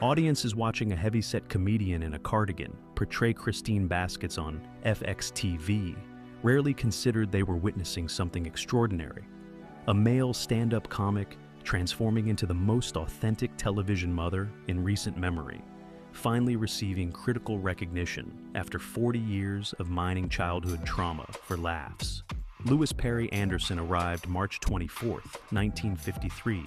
Audiences watching a heavyset comedian in a cardigan portray Christine Baskets on FXTV rarely considered they were witnessing something extraordinary. A male stand-up comic transforming into the most authentic television mother in recent memory, finally receiving critical recognition after 40 years of mining childhood trauma for laughs. Louie Anderson arrived March 24, 1953,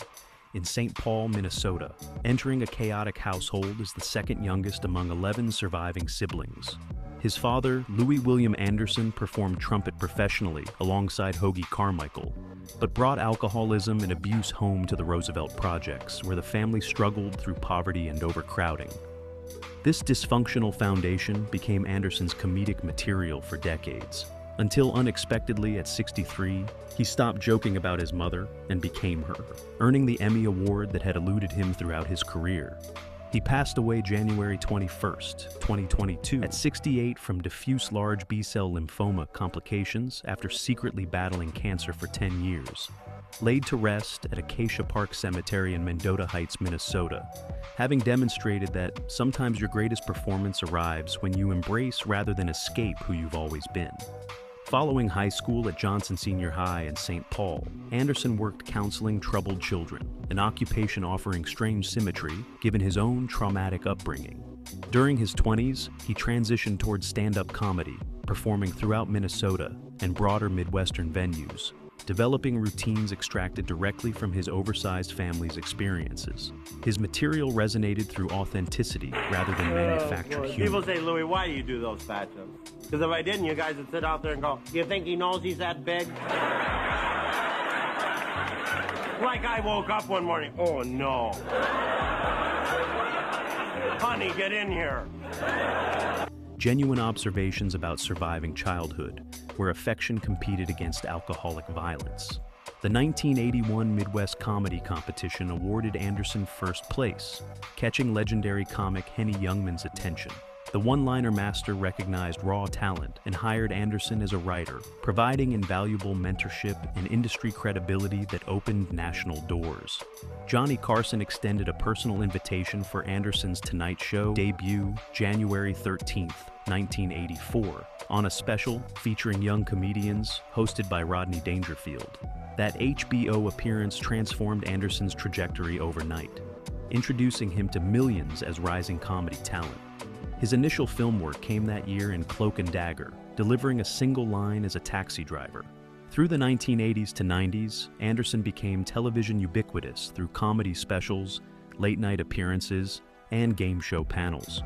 in St. Paul, Minnesota, entering a chaotic household as the second youngest among 11 surviving siblings. His father, Louie William Anderson, performed trumpet professionally alongside Hoagie Carmichael, but brought alcoholism and abuse home to the Roosevelt Projects, where the family struggled through poverty and overcrowding. This dysfunctional foundation became Anderson's comedic material for decades, until unexpectedly at 63, he stopped joking about his mother and became her, earning the Emmy Award that had eluded him throughout his career. He passed away January 21, 2022, at 68 from diffuse large B-cell lymphoma complications after secretly battling cancer for 10 years. Laid to rest at Acacia Park Cemetery in Mendota Heights, Minnesota, having demonstrated that sometimes your greatest performance arrives when you embrace rather than escape who you've always been. Following high school at Johnson Senior High in St. Paul, Anderson worked counseling troubled children, an occupation offering strange symmetry given his own traumatic upbringing. During his 20s, he transitioned towards stand-up comedy, performing throughout Minnesota and broader Midwestern venues, developing routines extracted directly from his oversized family's experiences. His material resonated through authenticity rather than manufactured humor. People say, Louie, why do you do those patches? Because if I didn't, you guys would sit out there and go, you think he knows he's that big? Like I woke up one morning, oh no. Honey, get in here. Genuine observations about surviving childhood, where affection competed against alcoholic violence. The 1981 Midwest Comedy Competition awarded Anderson first place, catching legendary comic Henny Youngman's attention. The one-liner master recognized raw talent and hired Anderson as a writer, providing invaluable mentorship and industry credibility that opened national doors. Johnny Carson extended a personal invitation for Anderson's Tonight Show debut January 13, 1984, on a special featuring young comedians hosted by Rodney Dangerfield. That HBO appearance transformed Anderson's trajectory overnight, introducing him to millions as rising comedy talent. His initial film work came that year in Cloak and Dagger, delivering a single line as a taxi driver. Through the 1980s to 90s, Anderson became television ubiquitous through comedy specials, late-night appearances, and game show panels.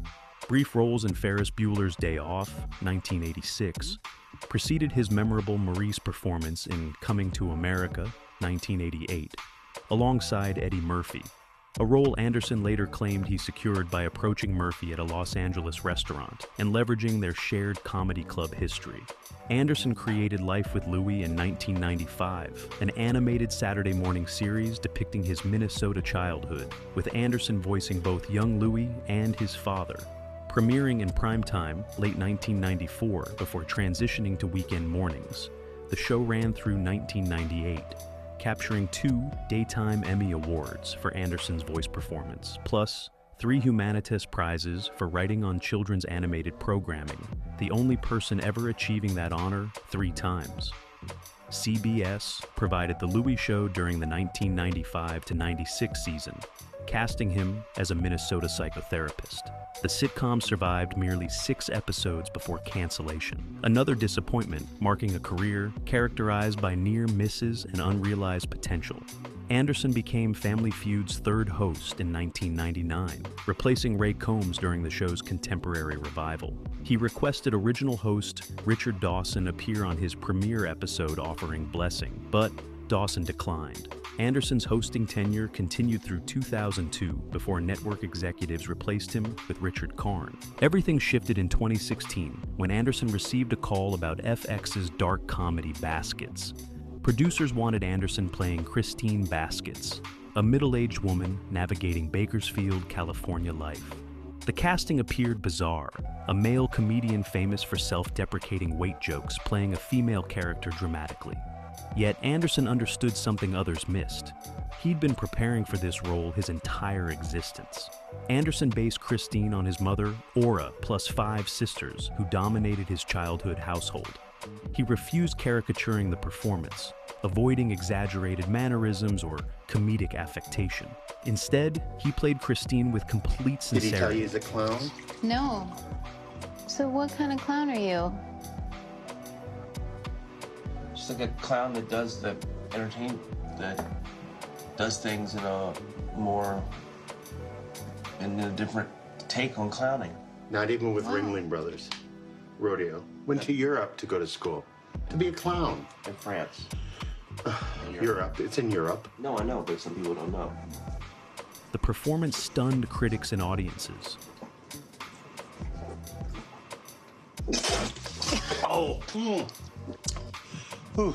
Brief roles in Ferris Bueller's Day Off, 1986, preceded his memorable Maurice performance in Coming to America, 1988, alongside Eddie Murphy, a role Anderson later claimed he secured by approaching Murphy at a Los Angeles restaurant and leveraging their shared comedy club history. Anderson created Life with Louie in 1995, an animated Saturday morning series depicting his Minnesota childhood, with Anderson voicing both young Louie and his father. Premiering in primetime late 1994 before transitioning to weekend mornings, the show ran through 1998. Capturing 2 Daytime Emmy Awards for Anderson's voice performance, plus 3 Humanitas Prizes for writing on children's animated programming, the only person ever achieving that honor 3 times. CBS provided The Louie Show during the 1995-96 season, casting him as a Minnesota psychotherapist. The sitcom survived merely 6 episodes before cancellation. Another disappointment, marking a career characterized by near misses and unrealized potential. Anderson became Family Feud's 3rd host in 1999, replacing Ray Combs during the show's contemporary revival. He requested original host Richard Dawson appear on his premiere episode offering blessing, but Dawson declined. Anderson's hosting tenure continued through 2002 before network executives replaced him with Richard Karn. Everything shifted in 2016 when Anderson received a call about FX's dark comedy Baskets. Producers wanted Anderson playing Christine Baskets, a middle-aged woman navigating Bakersfield, California life. The casting appeared bizarre, a male comedian famous for self-deprecating weight jokes playing a female character dramatically. Yet Anderson understood something others missed. He'd been preparing for this role his entire existence. Anderson based Christine on his mother, Aura, plus 5 sisters who dominated his childhood household. He refused caricaturing the performance, avoiding exaggerated mannerisms or comedic affectation. Instead, he played Christine with complete sincerity. Did he tell you he's a clown? No. So what kind of clown are you? Just like a clown that does the entertainment, that does things in a different take on clowning. Not even with Ringling Brothers. Rodeo. Went to Europe to go to school. To be a clown. In France. Europe. It's in Europe. No, I know, but some people don't know. The performance stunned critics and audiences. Oh. Whew.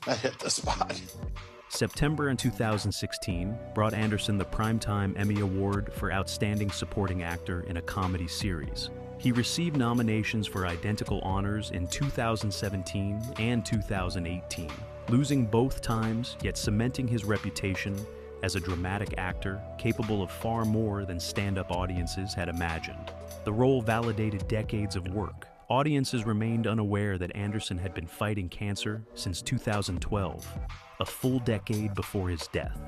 That hit the spot. September in 2016 brought Anderson the Primetime Emmy Award for Outstanding Supporting Actor in a Comedy Series. He received nominations for identical honors in 2017 and 2018, losing both times, yet cementing his reputation as a dramatic actor capable of far more than stand-up audiences had imagined. The role validated decades of work. Audiences remained unaware that Anderson had been fighting cancer since 2012, a full decade before his death.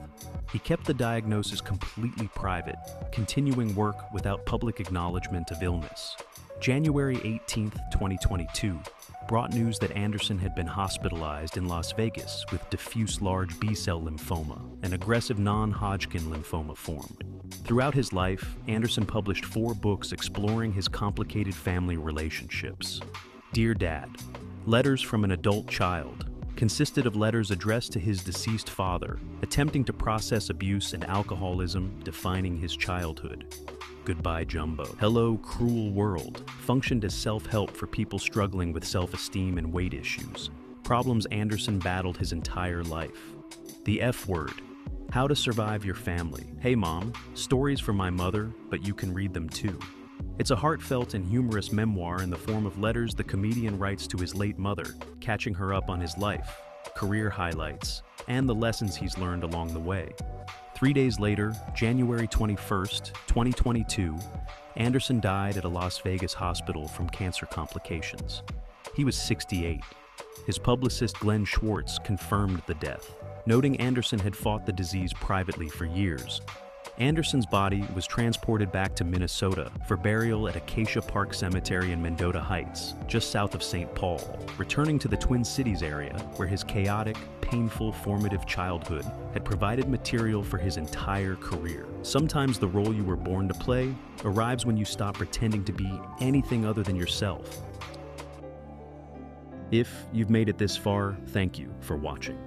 He kept the diagnosis completely private, continuing work without public acknowledgement of illness. January 18, 2022, brought news that Anderson had been hospitalized in Las Vegas with diffuse large B-cell lymphoma, an aggressive non-Hodgkin lymphoma formed. Throughout his life, Anderson published 4 books exploring his complicated family relationships. Dear Dad, Letters from an Adult Child, consisted of letters addressed to his deceased father, attempting to process abuse and alcoholism defining his childhood. Goodbye, Jumbo. Hello, Cruel World functioned as self-help for people struggling with self-esteem and weight issues, problems Anderson battled his entire life. The F Word, How to Survive Your Family. Hey Mom, stories from my mother, but you can read them too. It's a heartfelt and humorous memoir in the form of letters the comedian writes to his late mother, catching her up on his life, career highlights, and the lessons he's learned along the way. 3 days later, January 21st, 2022, Anderson died at a Las Vegas hospital from cancer complications. He was 68. His publicist Glenn Schwartz confirmed the death, noting Anderson had fought the disease privately for years. Anderson's body was transported back to Minnesota for burial at Acacia Park Cemetery in Mendota Heights, just south of St. Paul, returning to the Twin Cities area where his chaotic, painful, formative childhood had provided material for his entire career. Sometimes the role you were born to play arrives when you stop pretending to be anything other than yourself. If you've made it this far, thank you for watching.